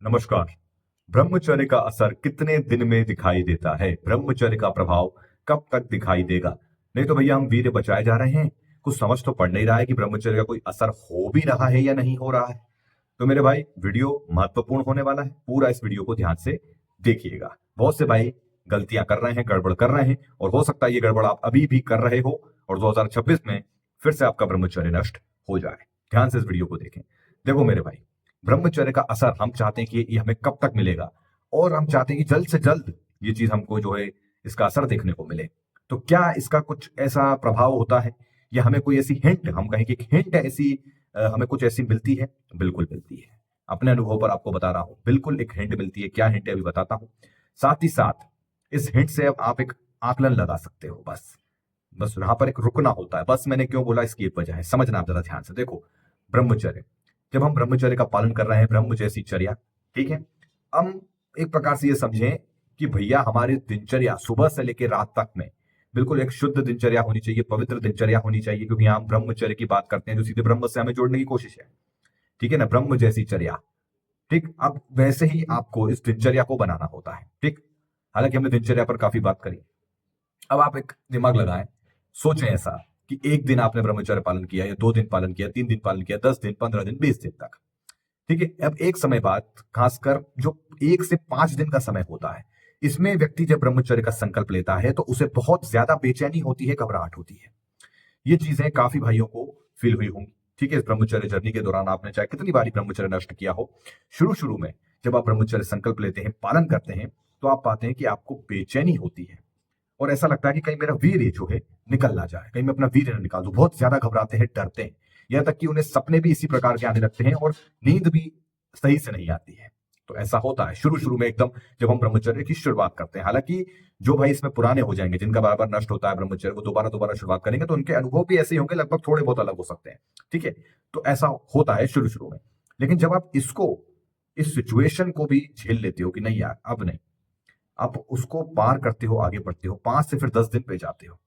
नमस्कार। ब्रह्मचर्य का असर कितने दिन में दिखाई देता है? ब्रह्मचर्य का प्रभाव कब तक दिखाई देगा? नहीं तो भैया हम वीर बचाए जा रहे हैं। कुछ समझ तो पड़ नहीं रहा है कि ब्रह्मचर्य का कोई असर हो भी रहा है या नहीं हो रहा है। तो मेरे भाई वीडियो महत्वपूर्ण होने वाला है, पूरा इस वीडियो को ध्यान से देखिएगा। बहुत से भाई गलतियां कर रहे हैं, गड़बड़ कर रहे हैं, और हो सकता है ये गड़बड़ आप अभी भी कर रहे हो और 2026 में फिर से आपका ब्रह्मचर्य नष्ट हो जाए। ध्यान से इस वीडियो को देखें। देखो मेरे भाई, ब्रह्मचर्य का असर हम चाहते हैं कि ये हमें कब तक मिलेगा, और हम चाहते हैं कि जल्द से जल्द ये चीज हमको जो है इसका असर देखने को मिले। तो क्या इसका कुछ ऐसा प्रभाव होता है, या हमें कोई ऐसी हिंट, हम कहें कि हिंट ऐसी हमें कुछ ऐसी मिलती है? बिल्कुल मिलती है। अपने अनुभव पर आपको बता रहा हूं, बिल्कुल एक हिंट मिलती है। क्या हिंट है अभी बताता हूं। साथ ही साथ इस हिंट से अब आप एक आकलन लगा सकते हो। बस बस यहां पर एक रुकना होता है। बस मैंने क्यों बोला, इसकी एक वजह है, समझना आप जरा ध्यान से। देखो, ब्रह्मचर्य, जब हम ब्रह्मचर्य का पालन कर रहे हैं, ब्रह्म जैसी चर्या, ठीक है, हम एक प्रकार से ये समझें कि भैया हमारी दिनचर्या सुबह से लेकर रात तक में बिल्कुल एक शुद्ध दिनचर्या होनी चाहिए, पवित्र दिनचर्या होनी चाहिए, क्योंकि यहाँ हम ब्रह्मचर्य की बात करते हैं जो सीधे ब्रह्म से हमें जोड़ने की कोशिश है। ठीक है ना, ब्रह्म जैसी चर्या। ठीक, अब वैसे ही आपको इस दिनचर्या को बनाना होता है। ठीक, हालांकि हमने दिनचर्या पर काफी बात करी। अब आप एक दिमाग लगाएं, सोचें ऐसा कि एक दिन आपने ब्रह्मचर्य पालन किया, या 2 दिन पालन किया, 3 दिन पालन किया, 10 दिन, 15 दिन, 20 दिन तक। ठीक है, अब एक समय बाद, खासकर जो 1 से 5 दिन का समय होता है, इसमें व्यक्ति जब ब्रह्मचर्य का संकल्प लेता है तो उसे बहुत ज्यादा बेचैनी होती है, घबराहट होती है। ये चीजें काफी भाइयों को फील हुई होंगी। ठीक है, इस ब्रह्मचर्य जर्नी के दौरान आपने चाहे कितनी बारी ब्रह्मचर्य नष्ट किया हो, शुरू शुरू में जब आप ब्रह्मचर्य संकल्प लेते हैं, पालन करते हैं, तो आप पाते हैं कि आपको बेचैनी होती है, और ऐसा लगता है कि कहीं मेरा वीर जो है निकल ना जाए, कहीं मैं अपना वीर न निकाल दूं। बहुत ज्यादा घबराते हैं, डरते हैं, यहां तक कि उन्हें सपने भी इसी प्रकार के आने लगते हैं, और नींद भी सही से नहीं आती है। तो ऐसा होता है शुरू शुरू में एकदम, जब हम ब्रह्मचर्य की शुरुआत करते हैं। हालांकि जो भाई इसमें पुराने हो जाएंगे, जिनका बार बार नष्ट होता है ब्रह्मचर्य, वो दोबारा दोबारा शुरुआत करेंगे तो उनके अनुभव भी ऐसे ही होंगे, लगभग थोड़े बहुत अलग हो सकते हैं। ठीक है, तो ऐसा होता है शुरू शुरू में। लेकिन जब आप इसको, इस सिचुएशन को भी झेल लेते हो कि नहीं यार अब नहीं, आप उसको पार करते हो, आगे बढ़ते हो, 5 से फिर 10 दिन पे जाते हो।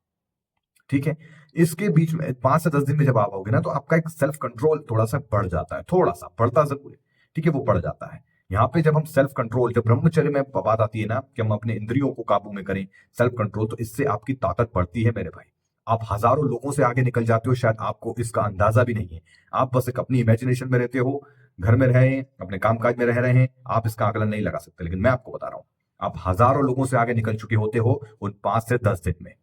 ठीक है, इसके बीच में 5 से 10 दिन में जब आप आओगे ना, तो आपका एक सेल्फ कंट्रोल थोड़ा सा बढ़ जाता है, थोड़ा सा बढ़ता जरूर है। ठीक है, वो बढ़ जाता है। यहाँ पे जब हम सेल्फ कंट्रोल, जब ब्रह्मचर्य में बात आती है ना कि हम अपने इंद्रियों को काबू में करें, सेल्फ कंट्रोल, तो इससे आपकी ताकत बढ़ती है मेरे भाई। आप हजारों लोगों से आगे निकल जाते हो, शायद आपको इसका अंदाजा भी नहीं है। आप बस एक अपनी इमेजिनेशन में रहते हो, घर में रहे हैं, अपने कामकाज में रह रहे हैं, आप इसका आकलन नहीं लगा सकते। लेकिन मैं आपको बता रहा हूं, आप हजारों लोगों से आगे निकल चुके होते हो उन 5 से 10 दिन में।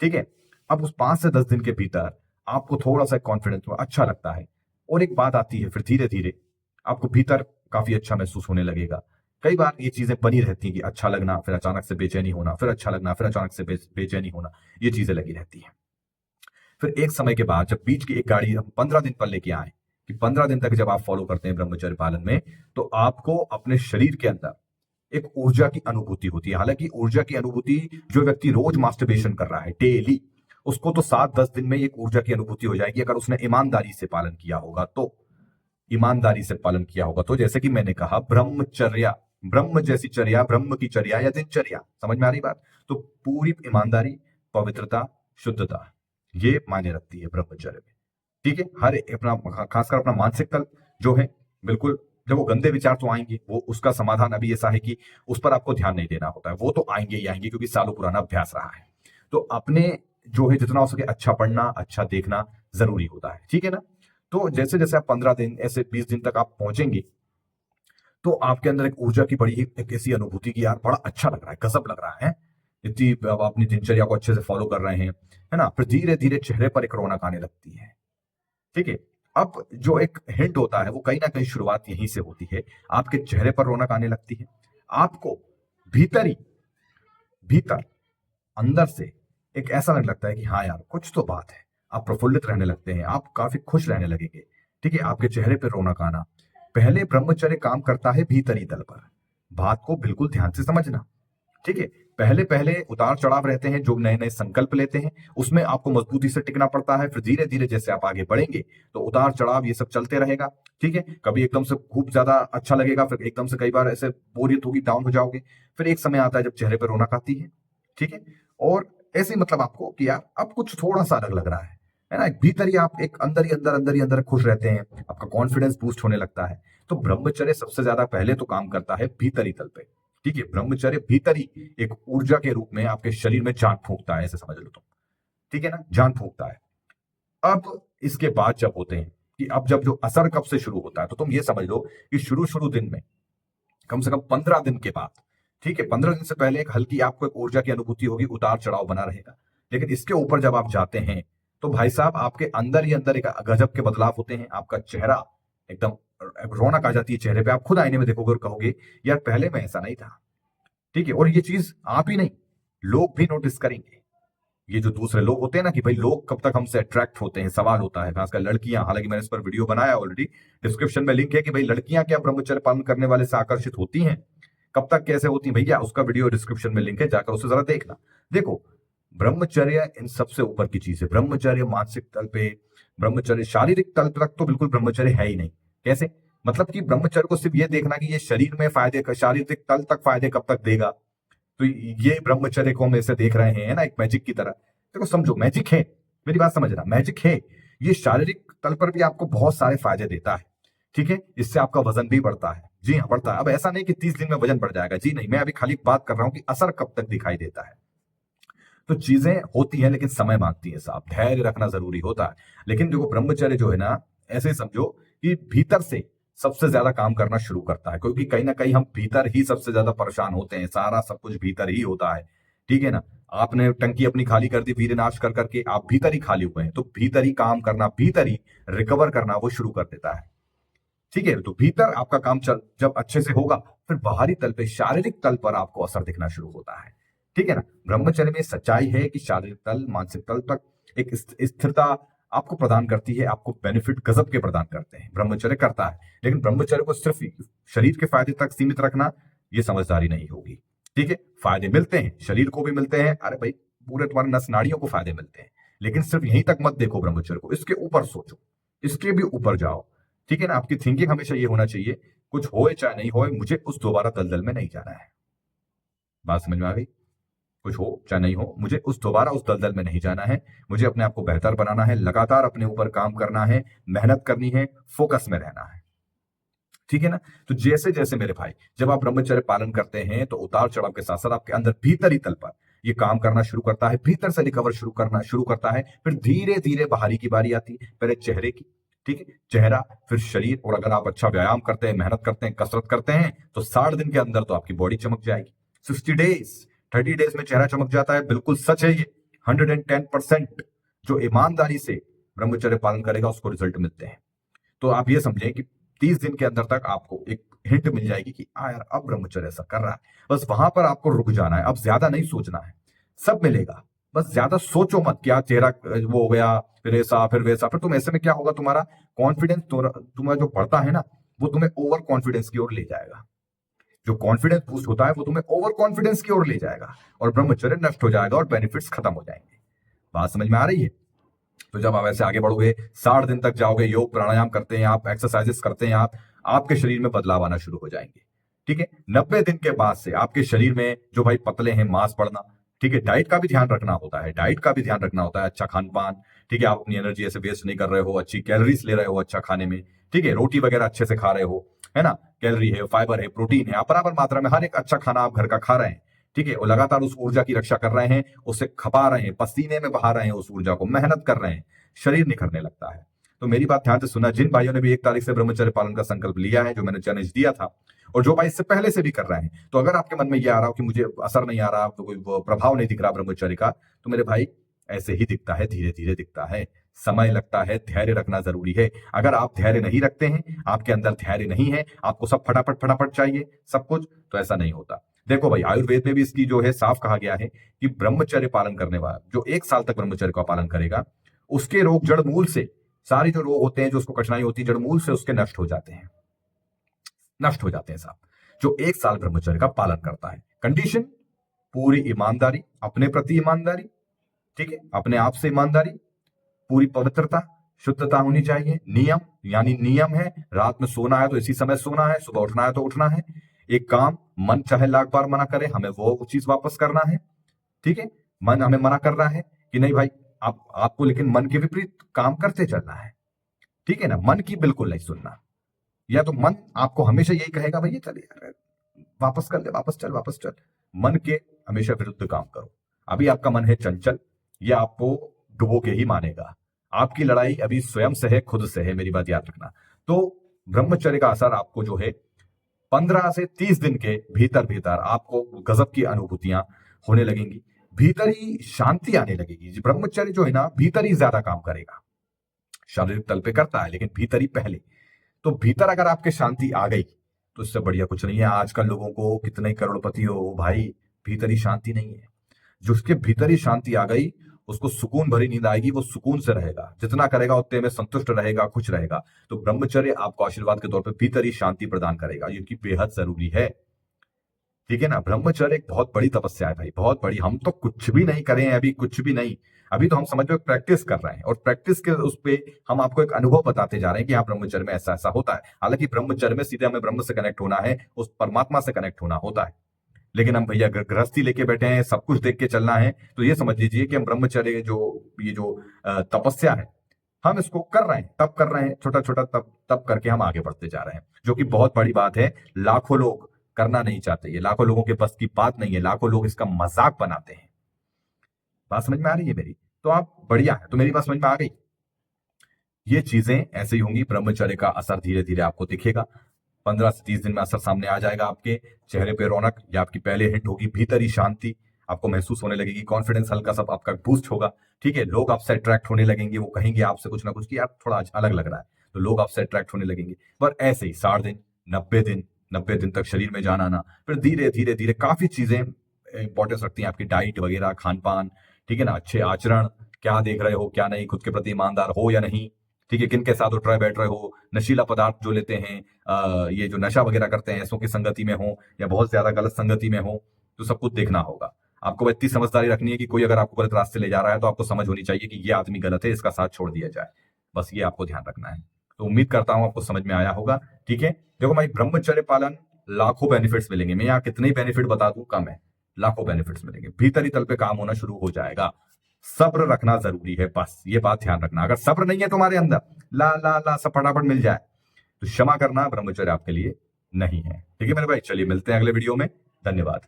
ठीक है, अब उस 5 से 10 दिन के भीतर आपको थोड़ा सा कॉन्फिडेंस अच्छा लगता है, और एक बात आती है, फिर धीरे धीरे आपको भीतर काफी अच्छा महसूस होने लगेगा। कई बार ये चीजें बनी रहती हैं कि अच्छा लगना, फिर अचानक से बेचैनी होना, फिर अच्छा लगना, फिर अचानक से बेचैनी होना, ये चीजें लगी रहती हैं। फिर एक समय के बाद जब बीच की एक गाड़ी हम 15 दिन पर लेके आए, कि 15 दिन तक जब आप फॉलो करते हैं ब्रह्मचर्य पालन में, तो आपको अपने शरीर के अंदर एक ऊर्जा की अनुभूति होती है। हालांकि ऊर्जा की अनुभूति, जो व्यक्ति रोज मास्टरबेशन कर रहा है डेली, उसको तो 7-10 दिन में एक ऊर्जा की अनुभूति हो जाएगी, अगर उसने ईमानदारी से पालन किया होगा तो। ईमानदारी से पालन किया होगा तो, जैसे कि मैंने कहा, ब्रह्मचर्या, ब्रह्म जैसी चर्या, ब्रह्म की चर्या या दिनचर्या, समझ में आ रही बात? तो पूरी ईमानदारी, पवित्रता, शुद्धता, ये मायने रखती है ब्रह्मचर्य में। ठीक है, हर अपना, खासकर अपना मानसिक तल जो है, बिल्कुल, जब वो गंदे विचार तो आएंगे, वो उसका समाधान अभी ऐसा है कि उस पर आपको ध्यान नहीं देना होता है, वो तो आएंगे ही आएंगे, क्योंकि सालों पुराना अभ्यास रहा है। तो अपने जो है जितना हो सके अच्छा पढ़ना, अच्छा देखना जरूरी होता है। ठीक है ना? तो जैसे जैसे आप 15 दिन, ऐसे 20 दिन तक आप पहुंचेंगे, तो आपके अंदर एक ऊर्जा की बड़ी एक ऐसी अनुभूति की यार बड़ा अच्छा लग रहा है, गजब लग रहा है, इतनी अब अपनी दिनचर्या को अच्छे से फॉलो कर रहे हैं, है ना? फिर धीरे धीरे चेहरे पर एक रौनक आने लगती है। ठीक है, अब जो एक हिंट होता है वो कहीं ना कहीं शुरुआत यहीं से होती है, आपके चेहरे पर रौनक आने लगती है, आपको भीतर ही, भीतर, अंदर से एक ऐसा लगने लगता है कि हाँ यार कुछ तो बात है। आप प्रफुल्लित रहने लगते हैं, आप काफी खुश रहने लगेंगे। ठीक है, आपके चेहरे पर रौनक आना। पहले ब्रह्मचर्य काम करता है भीतरी तल पर, बात को बिल्कुल ध्यान से समझना। ठीक है, पहले पहले उतार चढ़ाव रहते हैं, जो नए नए संकल्प लेते हैं उसमें आपको मजबूती से टिकना पड़ता है। फिर धीरे धीरे जैसे आप आगे बढ़ेंगे, तो उतार चढ़ाव ये सब चलते रहेगा। ठीक है, कभी एकदम से खूब ज्यादा अच्छा लगेगा, फिर एकदम से कई बार ऐसे बोरियत होगी, डाउन हो जाओगे। फिर एक समय आता है जब चेहरे पर रौनक आती है। ठीक है, और ऐसे ही मतलब आपको कि यार अब कुछ थोड़ा सा अलग लग रहा है ना? एक भीतर ही आप एक अंदर ही अंदर, अंदर ही अंदर खुश रहते हैं, आपका कॉन्फिडेंस बूस्ट होने लगता है। तो ब्रह्मचर्य सबसे ज्यादा पहले तो काम करता है भीतरी तल पे। ठीक है, ब्रह्मचर्य भीतरी एक ऊर्जा के रूप में आपके शरीर में जान फूंकता है, ऐसे समझ लो तुम। ठीक है ना, जान फूंकता है। अब इसके बाद जब होते हैं कि अब जब जो असर कब से शुरू होता है, तो तुम ये समझ लो कि शुरू शुरू दिन में कम से कम 15 दिन के बाद, ठीक है, 15 दिन से पहले एक हल्की आपको एक ऊर्जा की अनुभूति होगी, उतार चढ़ाव बना रहेगा। लेकिन इसके ऊपर जब आप जाते हैं तो भाई साहब आपके अंदर ही अंदर एक गजब के बदलाव होते हैं। आपका चेहरा एकदम रौनक आ जाती है चेहरे पे। आप खुद आईने में देखोगे और कहोगे यार पहले मैं ऐसा नहीं था। ठीक है, और ये चीज आप ही नहीं, लोग भी नोटिस करेंगे। ये जो दूसरे लोग होते हैं ना कि भाई लोग कब तक हमसे अट्रैक्ट होते हैं, सवाल होता है, खासकर लड़कियां। हालांकि मैंने इस पर वीडियो बनाया ऑलरेडी, डिस्क्रिप्शन में लिंक है कि भाई लड़कियां क्या ब्रह्मचर्य पालन करने वाले से आकर्षित होती हैं, कब तक कैसे होती हैं, भैया उसका वीडियो डिस्क्रिप्शन में लिंक है, जाकर उसे जरा देखना। देखो, ब्रह्मचर्य इन सबसे ऊपर की चीज है। ब्रह्मचर्य मानसिक तल पे, ब्रह्मचर्य शारीरिक तल तक तो बिल्कुल ब्रह्मचर्य है ही नहीं। कैसे? मतलब कि ब्रह्मचर्य को सिर्फ ये देखना कि ये शरीर में फायदे, शारीरिक तल तक फायदे कब तक देगा, तो ये ब्रह्मचर्य को हम ऐसे देख रहे हैं ना एक मैजिक की तरह। देखो समझो, मैजिक है, मेरी बात समझना, मैजिक है। ये शारीरिक तल पर भी आपको बहुत सारे फायदे देता है। ठीक है, इससे आपका वजन भी बढ़ता है। जी हाँ, बढ़ता है। अब ऐसा नहीं कि 30 दिन में वजन बढ़ जाएगा, जी नहीं, मैं अभी खाली बात कर रहा हूं कि असर कब तक दिखाई देता है। तो चीजें होती हैं लेकिन समय मांगती है साहब, धैर्य रखना जरूरी होता है। लेकिन देखो ब्रह्मचर्य जो है ना, ऐसे समझो कि भीतर से सबसे ज्यादा काम करना शुरू करता है, क्योंकि कहीं ना कहीं हम भीतर ही सबसे ज्यादा परेशान होते हैं, सारा सब कुछ भीतर ही होता है। ठीक है ना, आपने टंकी अपनी खाली कर दी वीरनाश कर करके, आप भीतर ही खाली हुए हैं, तो भीतर ही काम करना, भीतर ही रिकवर करना वो शुरू कर देता है। ठीक है, तो भीतर आपका काम चल जब अच्छे से होगा, फिर बाहरी तल पे, शारीरिक तल पर आपको असर दिखना शुरू होता है। ठीक है ना, ब्रह्मचर्य में सच्चाई है कि शारीरिक तल, मानसिक तल तक एक स्थिरता आपको प्रदान करती है, आपको बेनिफिट गजब के प्रदान करते हैं, ब्रह्मचर्य करता है। लेकिन ब्रह्मचर्य को सिर्फ शरीर के फायदे तक सीमित रखना, ये समझदारी नहीं होगी। ठीक है, फायदे मिलते हैं, शरीर को भी मिलते हैं, अरे भाई पूरे तुम्हारे नस नाड़ियों को फायदे मिलते हैं, लेकिन सिर्फ यहीं तक मत देखो ब्रह्मचर्य को, इसके ऊपर सोचो, इसके भी ऊपर जाओ। ठीक है ना, आपकी थिंकिंग हमेशा ये होना चाहिए, कुछ होए चाहे नहीं होए, मुझे उस दोबारा दलदल में नहीं जाना है। बात समझ में आ गई? कुछ हो चाहे नहीं हो, मुझे उस दोबारा उस दलदल में नहीं जाना है। मुझे अपने आप को बेहतर बनाना है, लगातार अपने ऊपर काम करना है, मेहनत करनी है, फोकस में रहना है। ठीक है ना, तो जैसे जैसे मेरे भाई जब आप ब्रह्मचर्य पालन करते हैं तो उतार चढ़ाव के साथ साथ आपके अंदर भीतरी तल पर ये काम करना शुरू करता है, भीतर से रिकवर शुरू करता है। फिर धीरे धीरे बाहरी की बारी आती है, पहले चेहरे की। ठीक है, चेहरा, फिर शरीर, और अगर आप अच्छा व्यायाम करते हैं, मेहनत करते हैं, कसरत करते हैं, तो 60 दिन के अंदर तो आपकी बॉडी चमक जाएगी। 60 डेज, 30 डेज में चेहरा चमक जाता है, बिल्कुल सच है ये। 110% जो ईमानदारी से ब्रह्मचर्य पालन करेगा उसको रिजल्ट मिलते हैं। तो आप ये समझें कि 30 दिन के अंदर तक आपको एक हिंट मिल जाएगी कि यार अब ब्रह्मचर्य ऐसा कर रहा है। बस वहां पर आपको रुक जाना है, अब ज्यादा नहीं सोचना है, सब मिलेगा। बस ज्यादा सोचो मत, क्या चेहरा वो हो गया, फिर ऐसा फिर वैसा, फिर तुम ऐसे में क्या होगा, तुम्हारा कॉन्फिडेंस तुम्हारा जो बढ़ता है ना, वो तुम्हें ओवर कॉन्फिडेंस की ओर ले जाएगा। जो कॉन्फिडेंस बूस्ट होता है वो तुम्हें ओवर कॉन्फिडेंस की ओर ले जाएगा, और ब्रह्मचर्य नष्ट हो जाएगा और बेनिफिट्स खत्म हो जाएंगे। बात समझ में आ रही है? तो जब आप ऐसे आगे बढ़ोगे, 60 दिन तक जाओगे, योग प्राणायाम करते हैं आप, एक्सरसाइजेस करते हैं आप, आपके शरीर में बदलाव आना शुरू हो जाएंगे। ठीक है, 90 दिन के बाद से आपके शरीर में जो भाई पतले हैं, मांस बढ़ना। ठीक है, डाइट का भी ध्यान रखना होता है, डाइट का भी ध्यान रखना होता है, अच्छा खान पान। ठीक है, आप अपनी एनर्जी ऐसे वेस्ट नहीं कर रहे हो, अच्छी कैलोरीज ले रहे हो अच्छा खाने में। ठीक है, रोटी वगैरह अच्छे से खा रहे हो, है ना, कैलोरी है, फाइबर है, प्रोटीन है, आप बराबर मात्रा में हर एक अच्छा खाना आप घर का खा रहे हैं। ठीक है, और लगातार उस ऊर्जा की रक्षा कर रहे हैं, उसे खपा रहे हैं, पसीने में बहा रहे हैं उस ऊर्जा को, मेहनत कर रहे हैं, शरीर निखरने लगता है। तो मेरी बात ध्यान से सुनना, जिन भाइयों ने भी 1 तारीख से ब्रह्मचर्य पालन का संकल्प लिया है, जो मैंने चैलेंज दिया था, और जो भाई इससे पहले से भी कर रहे हैं, तो अगर आपके मन में यह आ रहा हो कि मुझे असर नहीं आ रहा, तो कोई प्रभाव नहीं दिख रहा ब्रह्मचर्य का, तो मेरे भाई ऐसे ही दिखता है, धीरे धीरे दिखता है, समय लगता है, धैर्य रखना जरूरी है। अगर आप धैर्य नहीं रखते हैं, आपके अंदर धैर्य नहीं है, आपको सब फटाफट फटाफट चाहिए सब कुछ, तो ऐसा नहीं होता। देखो भाई, आयुर्वेद में भी इसकी जो है साफ कहा गया है कि ब्रह्मचर्य पालन करने वाला जो 1 साल तक ब्रह्मचर्य का पालन करेगा, उसके रोग जड़ मूल से, सारे जो रोग होते हैं, जो उसको कठिनाई होती है, जड़ मूल से उसके नष्ट हो जाते हैं, नष्ट हो जाते हैं साहब, जो 1 साल ब्रह्मचर्य का पालन करता है। कंडीशन, पूरी ईमानदारी, अपने प्रति ईमानदारी। ठीक है, अपने आप से ईमानदारी, पूरी पवित्रता, शुद्धता होनी चाहिए। नियम, यानी नियम है, रात में सोना है तो इसी समय सोना है, सुबह उठना है तो उठना है। एक काम, मन चाहे लाख बार मना करे, हमें वो चीज वापस करना है। ठीक है, मन हमें मना कर रहा है कि नहीं भाई आपको, लेकिन मन के विपरीत काम करते चलना है। ठीक है ना, मन की बिल्कुल नहीं सुनना। या तो मन आपको हमेशा यही कहेगा भैया चल यार वापस कर ले, वापस चल। मन के हमेशा विरुद्ध काम करो। अभी आपका मन है चंचल, ये आपको डुबो के ही मानेगा। आपकी लड़ाई अभी स्वयं से है, खुद से है, मेरी बात याद रखना। तो ब्रह्मचर्य का असर आपको जो है 15 से 30 दिन के भीतर भीतर आपको गजब की अनुभूतियां होने लगेंगी, भीतर ही शांति आने लगेगी। ब्रह्मचर्य जो है ना भीतर ही ज्यादा काम करेगा, शारीरिक तल पे करता है लेकिन भीतर ही पहले। तो भीतर अगर आपके शांति आ गई तो इससे बढ़िया कुछ नहीं है। आजकल लोगों को कितने ही करोड़पति हो भाई, भीतर ही शांति नहीं है। जो उसके भीतर ही शांति आ गई उसको सुकून भरी नींद आएगी, वो सुकून से रहेगा, जितना करेगा उतने में संतुष्ट रहेगा, खुश रहेगा। तो ब्रह्मचर्य आपको आशीर्वाद के तौर पर भीतर ही शांति प्रदान करेगा, जो कि बेहद जरूरी है। ठीक है ना। ब्रह्मचर्य एक बहुत बड़ी तपस्या है भाई, बहुत बड़ी। हम तो कुछ भी नहीं करें अभी, कुछ भी नहीं। अभी तो हम समझ में प्रैक्टिस कर रहे हैं, और प्रैक्टिस के उस पे हम आपको एक अनुभव बताते जा रहे हैं कि हाँ ब्रह्मचर्य में ऐसा ऐसा होता है। हालांकि ब्रह्मचर्य में सीधे हमें ब्रह्म से कनेक्ट होना है, उस परमात्मा से कनेक्ट होना होता है। लेकिन हम भैया गृहस्थी लेके बैठे हैं, सब कुछ देख के चलना है, तो ये समझ लीजिए कि हम ब्रह्मचर्य जो ये जो तपस्या है हम इसको कर रहे हैं, तब कर रहे हैं, छोटा छोटा तब तब करके हम आगे बढ़ते जा रहे हैं, जो कि बहुत बड़ी बात है। लाखों लोग करना नहीं चाहते, ये लाखों लोगों के बस की बात नहीं है, लाखों लोग इसका मजाक बनाते हैं। बात समझ में आ रही है मेरी? तो आप बढ़िया है, तो मेरी बात समझ में आ गई। ये चीजें ऐसे ही होंगी, ब्रह्मचर्य का असर धीरे धीरे आपको दिखेगा। 15 से 30 दिन में असर सामने आ जाएगा, आपके चेहरे पे रौनक, या आपकी पहले हिंट होगी भीतर ही शांति आपको महसूस होने लगेगी, कॉन्फिडेंस हल्का सा आपका बूस्ट होगा। ठीक है, लोग आपसे अट्रैक्ट होने लगेंगे, वो कहेंगे आपसे कुछ ना कुछ कि यार थोड़ा अलग लग रहा है, तो लोग आपसे अट्रैक्ट होने लगेंगे। पर ऐसे ही 60 दिन, 90 दिन, 90 दिन तक शरीर में जान आना, फिर धीरे धीरे धीरे काफी चीजें इंपॉर्टेंस रखती हैं, आपकी डाइट वगैरह, खान पान, ठीक है ना, अच्छे आचरण, क्या देख रहे हो क्या नहीं, खुद के प्रति ईमानदार हो या नहीं, ठीक है, किन के साथ उठ रहे बैठ रहे हो, नशीला पदार्थ जो लेते हैं, ये जो नशा वगैरह करते हैं, ऐसों की संगति में हो या बहुत ज्यादा गलत संगति में हो, तो सब कुछ देखना होगा। आपको इतनी समझदारी रखनी है कि कोई अगर आपको गलत रास्ते ले जा रहा है तो आपको समझ होनी चाहिए कि ये आदमी गलत है, इसका साथ छोड़ दिया जाए। बस ये आपको ध्यान रखना है। तो उम्मीद करता हूं आपको समझ में आया होगा। ठीक है, देखो भाई, ब्रह्मचर्य पालन लाखों बेनिफिट्स मिलेंगे, मैं यहाँ कितने बेनिफिट बता दूं कम है, लाखों बेनिफिट्स मिलेंगे, भीतरी तल पे काम होना शुरू हो जाएगा। सब्र रखना जरूरी है, बस ये बात ध्यान रखना। अगर सब्र नहीं है तुम्हारे अंदर, ला ला ला सब फटाफट मिल जाए, तो क्षमा करना ब्रह्मचर्य आपके लिए नहीं है। ठीक है मेरे भाई, चलिए मिलते हैं अगले वीडियो में। धन्यवाद।